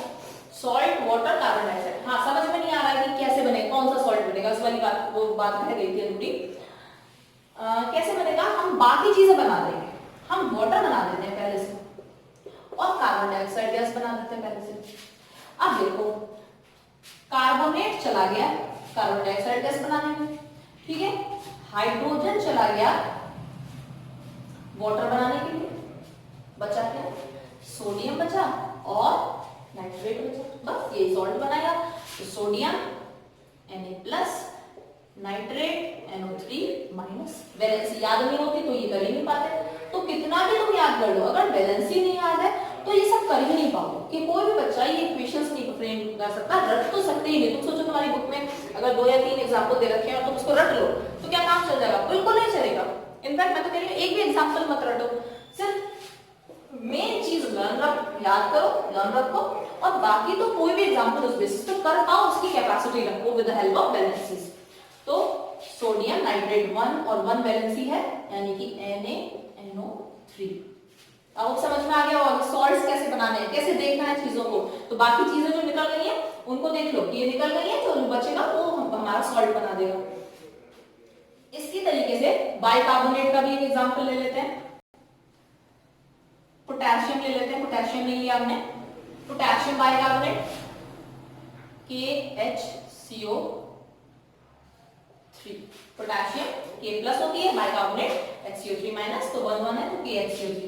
Salt, water, carbon dioxide. हाँ, समझ में नहीं आ रहा है कि कैसे बनेगा, कौन सा सॉल्ट बनेगा, उस वाली बात, वो बात रह गई थी अधूरी। कैसे बनेगा? हम बाकी चीजें बना देंगे, हम वाटर बना देते हैं पहले से और कार्बन डाइऑक्साइड गैस बना देते हैं पहले से। अब देखो, कार्बोनेट चला गया कार्बन डाइऑक्साइड गैस बनाने में, ठीक है, हाइड्रोजन चला गया वाटर बनाने के लिए, बचा क्या? सोडियम बचा और नाइट्रेट बचा, बस ये सॉल्ट बनाया। तो sodium Na+, nitrate NO3-। Valency याद नहीं होती तो ये कर ही नहीं पाते। तो कितना भी तुम याद कर लो, अगर वैलेंसी नहीं याद है तो ये सब कर ही नहीं पाओगे। कि कोई भी बच्चा ये इक्वेशंस नहीं फ्रेम कर सकता, रट तो सकते ही नहीं। तुम सोचो तुम्हारी बुक में अगर 2 या 3 एग्जांपल दे रखे हैं और तुम उसको रट लो तो क्या काम चल जाएगा? बिल्कुल नहीं चलेगा। इनफैक्ट मैं तो कह रही हूँ एक भी एग्जांपल मत रटो, सिर्फ मेन चीज याद करो, लर्न रखो, और बाकी तो कोई भी एग्जांपल उस बेसिस पे कर पाओ, उसकी कैपेसिटी रखो with the help of valencies. तो सोडियम नाइट्रेट 1 और 1 वैलेंसी है, यानी कि NaNO3। अब समझ में आ गया और सॉल्ट्स कैसे बनाने हैं, कैसे देखना है चीजों को। तो बाकी चीजें जो निकल गई हैं उनको देख लो कि ये निकल गई है, तो जो बचेगा वो हमारा सॉल्ट बना देगा। इसी तरीके से बाइकार्बोनेट का भी एक एग्जांपल ले लेते हैं। पोटेशियम ले लेते हैं, पोटेशियम ले लिया हमने, potassium bicarbonate KHCO3। Potassium K+ होती है, बाइकार्बोनेट HCO3-, तो 1 है तो KHCO3।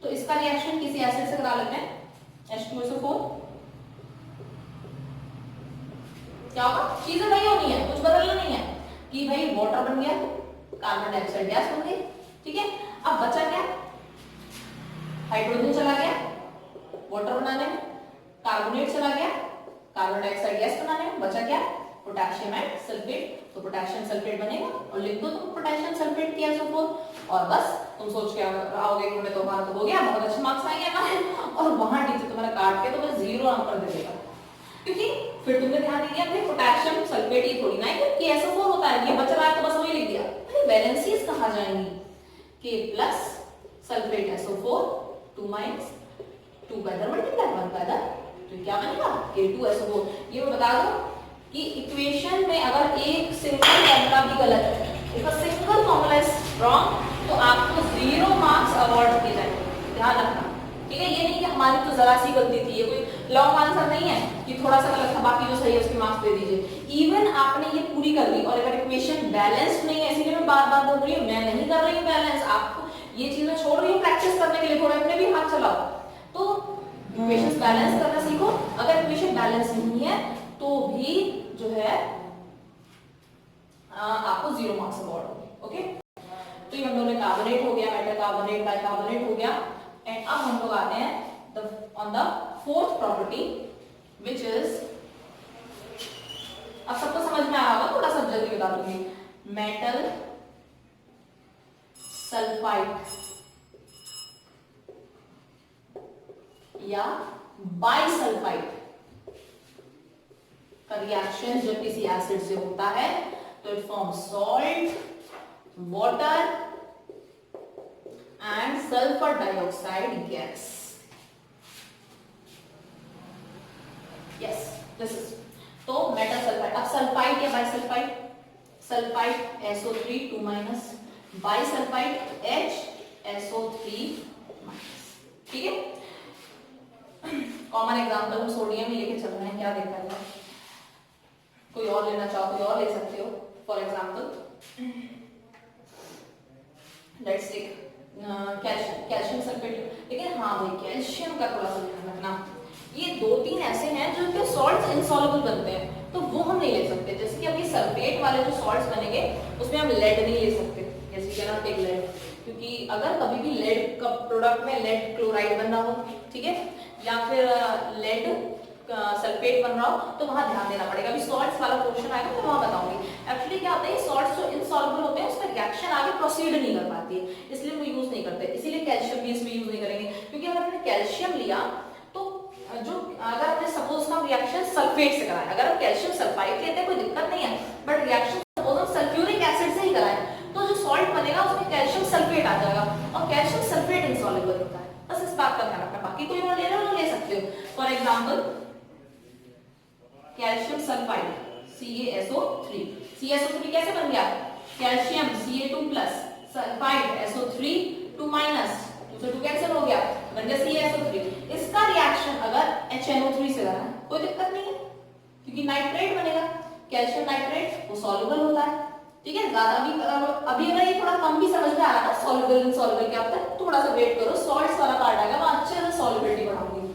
तो इसका रिएक्शन किसी एसिड से करा लेते हैं, H2SO4। क्या होगा? चीजें वही होनी है, कुछ बदलना नहीं है कि भाई वाटर बन गया, कार्बन डाइऑक्साइड गैस बन गई, ठीक है। अब बचा क्या? हाइड्रोजन चला गया वाटर बनाने में, कार्बोनेट चला गया कार्बन डाइऑक्साइड गैस बनाने में, बचा क्या? Potassium and sulphate. तो पोटेशियम सल्फेट बनेगा और लिख दो तुम पोटेशियम सल्फेट की SO4, और बस तुम सोच के आओगे कि तो हमारा तो हो गया, बहुत अच्छे मार्क्स आएंगे हमारे, और वहां टीचर तुम्हारा काट के तो बस 0 नंबर दे देगा। क्योंकि फिर तुमने ध्यान नहीं दिया भाई पोटेशियम सल्फेट ही थोड़ी ना है कि SO4 होता है, ये बच रहा है तो बस वही लिख दिया। वैलेंसीज कहां जाएंगी? K+ सल्फेट SO4 2-, 2 का इधर मल्टीप्लाई 1 का इधर, तो क्या बनेगा? K2SO4। ये मैं बता दूं कि इक्वेशन में अगर एक सिंगल फॉर्मूला भी गलत है, if a single formula is wrong, तो आपको 0 मार्क्स अवॉर्ड किए जाएंगे, ध्यान रखना, ठीक है। ये नहीं कि हमारी तो जरा सी गलती थी, ये कोई लॉन्ग आंसर नहीं है कि थोड़ा सा गलत था बाकी जो सही है उसके मार्क्स दे दीजिए। इवन आपने ये पूरी कर ली और अगर इक्वेशन बैलेंस्ड नहीं है, इसीलिए मैं बार-बार बोल रही हूँ, मैं नहीं कर रही हूँ बैलेंस, आपको ये चीजें छोड़ रही हूँ प्रैक्टिस करने के लिए, थोड़ा अपने भी हाथ चलाओ। तो इक्वेशंस बैलेंस करना सीखो। अगर इक्वेशन बैलेंस नहीं है तो भी जो है आपको 0 मार्क्स अवार्ड होंगे। ओके, तो ये हम लोगों ने कार्बोनेट हो गया, मेटल कार्बोनेट, बाइकार्बोनेट हो गया। एंड अब हम लोग आते हैं on the fourth property which is, अब सबको समझ में आ रहा होगा, थोड़ा सा जल्दी बता दूंगी। मेटल सल्फाइड या बाइसल्फाइड का रिएक्शन जब किसी एसिड से होता है तो it form salt, water and sulphur dioxide gas. Yes, this is, तो मेटल सल्फाइड। अब सल्फाइड या bisulphide, sulphide SO3 2-, bisulphide HSO3-। ठीक है, कॉमन एग्जांपल हम सोडियम ही लेके चल रहे हैं, क्या दिक्कत है? कोई और लेना चाहो कोई और ले सकते हो। For example let's take calcium sulphate. लेकिन हाँ भाई, कैल्शियम का थोड़ा सा ध्यान रखना, ये 2-3 ऐसे हैं जो के सॉल्ट्स इनसॉल्युबल बनते हैं, तो वो हम नहीं ले सकते। जैसे कि अब ये सल्फेट वाले जो सॉल्ट्स बनेंगे उसमें हम लेड नहीं ले सकते, जैसे कि ना टेक लेड, क्योंकि अगर कभी भी लेड का प्रोडक्ट में लेड क्लोराइड बन रहा हो, ठीक है, या फिर लेड सल्फेट बन रहा हो, तो वहां ध्यान देना पड़ेगा। अभी सॉल्ट्स वाला पोर्शन आएगा तो वहां बताऊंगी। एक्चुअली क्या होता है, सॉल्ट्स जो इनसॉल्युबल होते हैं उसका रिएक्शन आगे प्रोसीड नहीं कर पाती है, इसलिए वो यूज नहीं करते। इसीलिए कैल्शियम भी इसमें यूज नहीं करेंगे, क्योंकि अगर हमने कैल्शियम लिया तो जो अगर हमने सपोज हम रिएक्शन सल्फेट से कराएं, अगर हम कैल्शियम सल्फाइड लेते हैं कोई दिक्कत नहीं है, बट रिएक्शन सपोज हम सल्फ्यूरिक एसिड से ही कराएं तो जो सॉल्ट बनेगा उसमें कैल्शियम सल्फेट आ जाएगा, और कैल्शियम सल्फेट इनसॉल्युबल होता है। बस इस बात का ध्यान रखना। बाकी कोई और ले रहे हो ले सकते हो। For example calcium sulphide CaSO3, CaSO3 कैसे बन गया? कैल्शियम Ca2+, सल्फाइड SO3 2-, 2 से 2 कैंसिल हो गया, बन गया CaSO3। इसका रिएक्शन अगर HNO3 से करना है कोई दिक्कत नहीं है, क्योंकि नाइट्रेट बनेगा, कैल्शियम नाइट्रेट, वो सॉल्युबल होता है। ठीक है, ज्यादा भी अभी अगर ये थोड़ा कम भी समझ में आ रहा है सॉल्युबल इनसॉल्युबल क्या होता है, थोड़ा सा वेट करो, सॉल्ट्स वाला पार्ट आएगा, वहां अच्छे से सॉल्युबिलिटी बढ़ाऊंगी।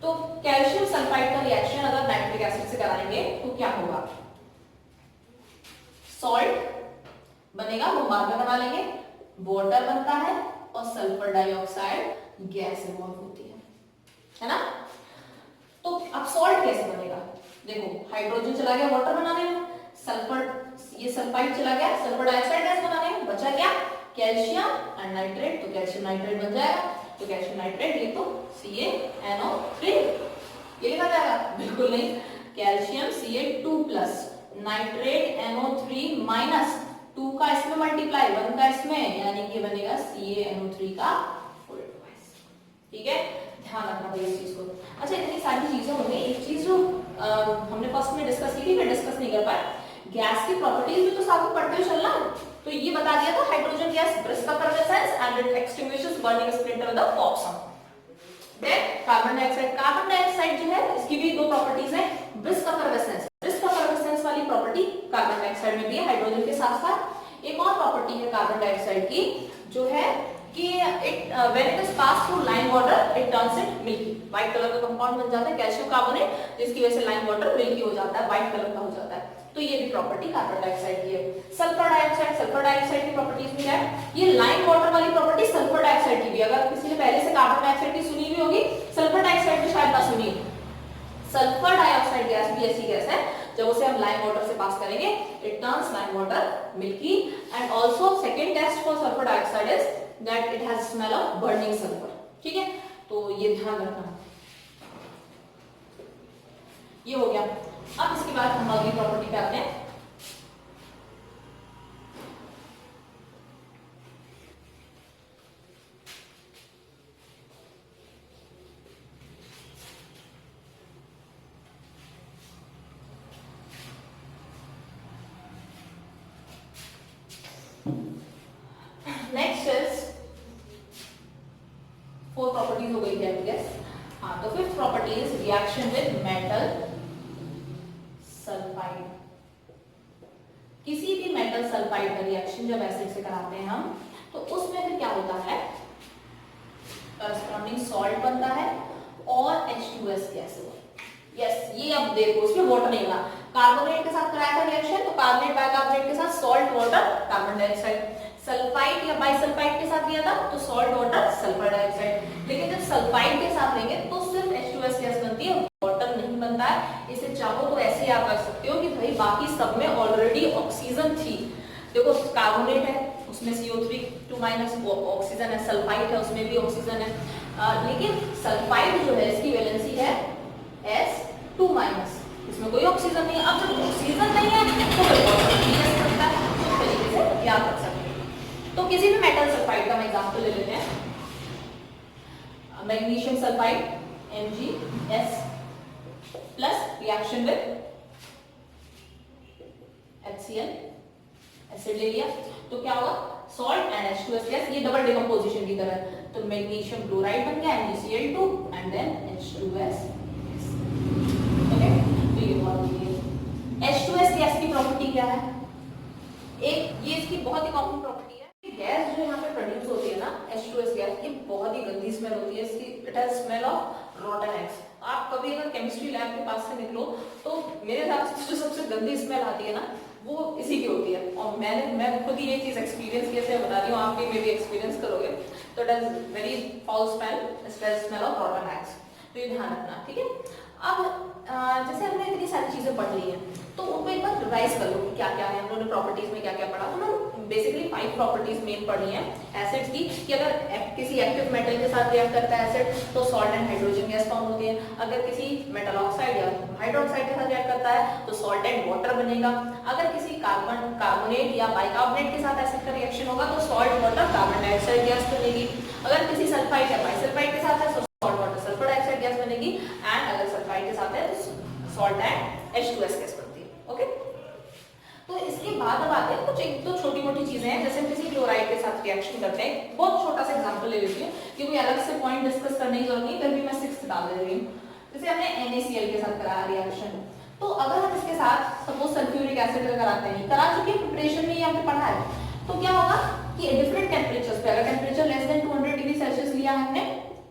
तो कैल्शियम सल्फाइड का रिएक्शन अगर नाइट्रिक एसिड से कराएंगे तो क्या होगा? सॉल्ट बनेगा, वो बाद में बना लेंगे, वाटर बनता है और सल्फर डाइऑक्साइड गैस इन्वॉल्व होती है ना। तो अब सॉल्ट कैसे बनेगा? देखो, हाइड्रोजन चला गया वाटर बनाने में, सल्फर ये सल्फाइड चला गया सल्फर डाइऑक्साइड गैस बनाने में, बचा क्या? कैल्शियम एंड नाइट्रेट, तो कैल्शियम नाइट्रेट बन जाएगा। तो कैल्शियम नाइट्रेट लिख दो CaNO3, ये लिखा जाएगा? बिल्कुल नहीं, कैल्शियम Ca2+, नाइट्रेट NO3- 2 का इसमें मल्टीप्लाई 1 का इसमें, यानी कि बनेगा CaNO3 का फुल ट्वाइस। ठीक है, ध्यान रखना भाई इस चीज को। अच्छा, इतनी सारी चीजें हो गई, एक चीज जो हमने फर्स्ट में डिस्कस की थी फिर डिस्कस नहीं कर पाए, गैस की प्रॉपर्टीज भी तो साथ में पढ़ते हुए चलना। तो ये बता दिया था, hydrogen gas brisk effervescence and it extinguishes burning splinter with the pop sound. Then carbon dioxide जो है इसकी भी 2 प्रॉपर्टीज हैं, ब्रिस्क एफरवेसेंस वाली प्रॉपर्टी कार्बन डाइऑक्साइड में भी है हाइड्रोजन के साथ साथ। एक और प्रॉपर्टी है कार्बन डाइऑक्साइड की जो है कि it when it is pass through lime water it turns it milky, white colour का कंपाउंड बन जाता है कैल्शियम कार्बोनेट, जिसकी वजह से लाइम वाटर मिल्की हो जाता है, व्हाइट कलर का हो जाता है। तो ये भी प्रॉपर्टी कार्बन डाइऑक्साइड की है। सल्फर डाइऑक्साइड की प्रॉपर्टीज में क्या है? ये लाइम वाटर वाली प्रॉपर्टी सल्फर डाइऑक्साइड की भी, अगर किसी ने पहले से कार्बन डाइऑक्साइड की सुनी भी होगी, सल्फर डाइऑक्साइड की शायद ना सुनी। सल्फर डाइऑक्साइड गैस भी ऐसी गैस है जब उसे हम लाइम वाटर से पास करेंगे it turns lime water milky. And also second test for sulphur dioxide is that it has smell of burning sulphur. ठीक है, तो ये ध्यान रखना। ये हो गया। अब इसके बाद हम अगली प्रॉपर्टी पे आते हैं। नेक्स्ट इज 4 प्रॉपर्टीज हो गई है आई गेस। हाँ, तो 5th property is reaction with metal sulphide. किसी भी मेटल सल्फाइड का रिएक्शन जब एसिड से कराते हैं हम, तो उसमें फिर क्या होता है, करस्पॉन्डिंग कार्बोनेटिंग सॉल्ट बनता है और H2S गैस है। यस, ये अब देखो उसमें वाटर नहीं होगा, कार्बोनेट के साथ कराया था रिएक्शन, तो कार्बोनेट बाइकार्बोनेट के साथ salt water carbon dioxide, sulphide या बाइसल्फाइड के साथ दिया था तो सॉल्ट वाटर सल्फर डाइऑक्साइड। लेकिन जब सल्फाइड के साथ लेंगे तो सिर्फ H2S गैस बनती है, वाटर नहीं बनता है। इसे चाहो तो ऐसे आप कर सकते हो कि भाई बाकी सब में ऑलरेडी ऑक्सीजन थी। देखो कार्बोनेट है उसमें CO3 2- ऑक्सीजन है, सल्फाइड है उसमें भी ऑक्सीजन है, लेकिन सल्फाइड जो है इसकी वैलेंसी है S2-, इसमें कोई ऑक्सीजन नहीं है। अब जब ऑक्सीजन नहीं है तो फिर वाटर नहीं रह सकता है, तो इस तरीके से याद रख सकते हैं। तो किसी भी मेटल सल्फाइड का हम एग्जांपल ले लेते हैं, magnesium sulphide MgS plus reaction with HCl acid ले लिया तो क्या होगा, सॉल्ट एंड H2S गैस, ये डबल डिकम्पोजिशन की तरह, तो मैग्नीशियम क्लोराइड बन गया MgCl2 and then H2S। Okay, तो ये बहुत ही H2S गैस की प्रॉपर्टी क्या है, एक ये इसकी बहुत ही कॉमन प्रॉपर्टी है, गैस जो यहाँ पे प्रोड्यूस होती है ना H2S गैस, ये बहुत ही गंदी स्मेल होती है इसकी, it has smell of रॉटन eggs. आप कभी अगर केमिस्ट्री लैब के पास से निकलो तो मेरे हिसाब से जो सबसे गंदी स्मेल आती है ना वो इसी की होती है, और मैं खुद ही ये चीज एक्सपीरियंस किया से बता रही हूँ, आप भी एक्सपीरियंस करोगे तो it is very foul smell of रॉटन eggs, तो ये ध्यान रखना, ठीक है। अब जैसे हमने इतनी सारी चीजें पढ़ ली हैं तो उनको एक बार रिवाइज कर लो कि क्या क्या है, हम लोगों ने प्रॉपर्टीज में क्या क्या पढ़ा। तो हम बेसिकली 5 प्रॉपर्टीज मेन पढ़ी हैं एसिड्स की, कि अगर किसी एक्टिव मेटल के साथ रिएक्ट करता है एसिड तो salt and hydrogen gas form होती है, अगर किसी मेटल ऑक्साइड या हाइड्रोक्साइड के साथ रिएक्ट करता है तो सॉल्ट एंड वाटर बनेगा, अगर किसी कार्बोनेट या बाइकार्बोनेट के साथ एसिड का रिएक्शन होगा तो salt water carbon dioxide gas बनेगी, अगर किसी सल्फाइड या बाइसल्फाइड के साथ है तो salt water sulphur dioxide gas बनेगी, एंड अगर सल्फाइड के साथ है तो सॉल्ट एंड H2S गैस बनती है। ओके, तो इसके बाद अब आते हैं कुछ एक दो छोटी मोटी चीजें हैं, जैसे हम किसी क्लोराइड के साथ रिएक्शन करते हैं, बहुत छोटा सा एग्जांपल ले लेती हूँ कि कोई अलग से पॉइंट डिस्कस करने की जरूरत नहीं, फिर भी मैं 6th डाल दे रही हूँ। जैसे हमने NaCl के साथ कराया रिएक्शन, तो अगर हम इसके साथ सपोज सल्फ्यूरिक एसिड का कराते हैं, करा चुके प्रिपरेशन में यहाँ पे पढ़ा है, तो क्या होगा कि डिफरेंट टेम्परेचर्स पे, अगर temperature less than 200 degree Celsius लिया हमने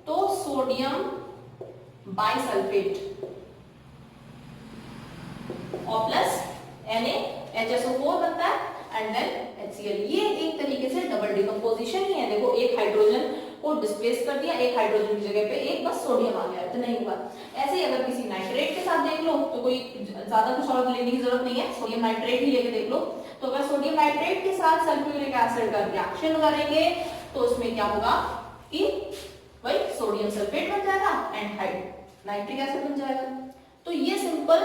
तो सोडियम बाइसल्फेट और प्लस NaHSO4 बनता है एंड देन HCl। ये एक तरीके से डबल डिकम्पोजिशन ही है, देखो एक हाइड्रोजन को डिस्प्लेस कर दिया, एक हाइड्रोजन की जगह पे एक बस सोडियम आ गया, इतना ही हुआ। ऐसे ही अगर किसी नाइट्रेट के साथ देख लो तो कोई ज्यादा कुछ और लेने की जरूरत नहीं है, सोडियम नाइट्रेट ही लेके देख लो, तो अगर सोडियम नाइट्रेट के साथ सल्फ्यूरिक एसिड का रिएक्शन करेंगे तो उसमें क्या होगा कि वही सोडियम सल्फेट बन जाएगा एंड नाइट्रिक एसिड बन जाएगा। तो ये simple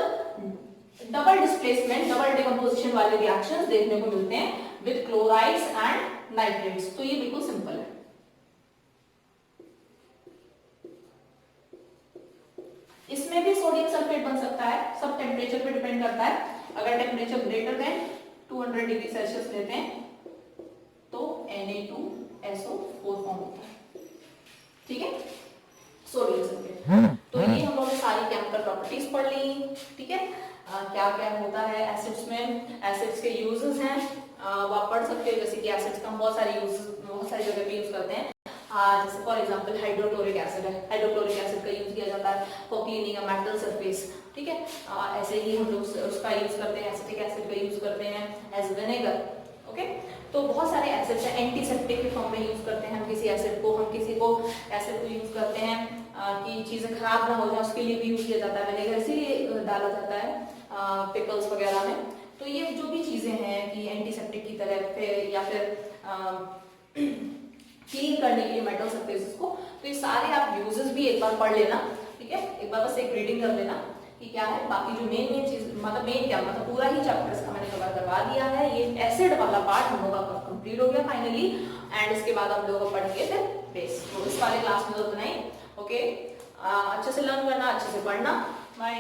double displacement double decomposition वाले रिएक्शंस देखने को मिलते हैं विद क्लोराइड्स एंड नाइट्रेट्स, तो ये बिल्कुल सिंपल है। इसमें भी सोडियम सल्फेट बन सकता है, सब टेम्परेचर पे डिपेंड करता है, अगर temperature greater than 200 degree Celsius लेते हैं तो Na2SO4 फॉर्म होता है, ठीक है, सोडियम सल्फेट। तो ये हम लोगों ने सारी केमिकल प्रॉपर्टीज पढ़ ली, ठीक है, क्या क्या होता है एसिड्स में, एसिड्स के यूजेस हैं, वो आप पढ़ सकते हो, जैसे कि एसिड्स का हम बहुत सारी जगह पे यूज करते हैं, जैसे फॉर एग्जांपल हाइड्रोक्लोरिक एसिड है, हाइड्रोक्लोरिक एसिड का यूज किया जाता है for cleaning a metal surface, ठीक है, ऐसे ही हम लोग उसका यूज करते हैं, एसिटिक एसिड का यूज करते हैं एज विनेगर। ओके, तो बहुत सारे एसिड्स हैं, एंटीसेप्टिक के फॉर्म में यूज करते हैं हम किसी एसिड को, हम किसी को एसिड को यूज करते हैं कि चीजें खराब ना हो जाए उसके लिए भी यूज किया जाता है, विनेगर इसीलिए डाला जाता है पिकल्स वगैरह में। तो ये जो भी चीजें हैं कि एंटीसेप्टिक की तरह फिर या फिर क्लीन करने के लिए मेटल सरफेसेस को, तो ये सारे आप यूजेस भी एक बार पढ़ लेना, ठीक है, एक बार बस एक रीडिंग कर लेना कि क्या है, बाकी जो मेन चीज मतलब मेन क्या मतलब पूरा ही चैप्टर इसका मैंने कवर करवा दिया है। ये एसिड वाला पार्ट हम लोगों का कंप्लीट हो गया फाइनली, एंड इसके बाद हम लोग पढ़ेंगे फिर बेस, तो इस वाले क्लास में तो इतना ही। ओके, अच्छे से लर्न करना, अच्छे से पढ़ना, बाय।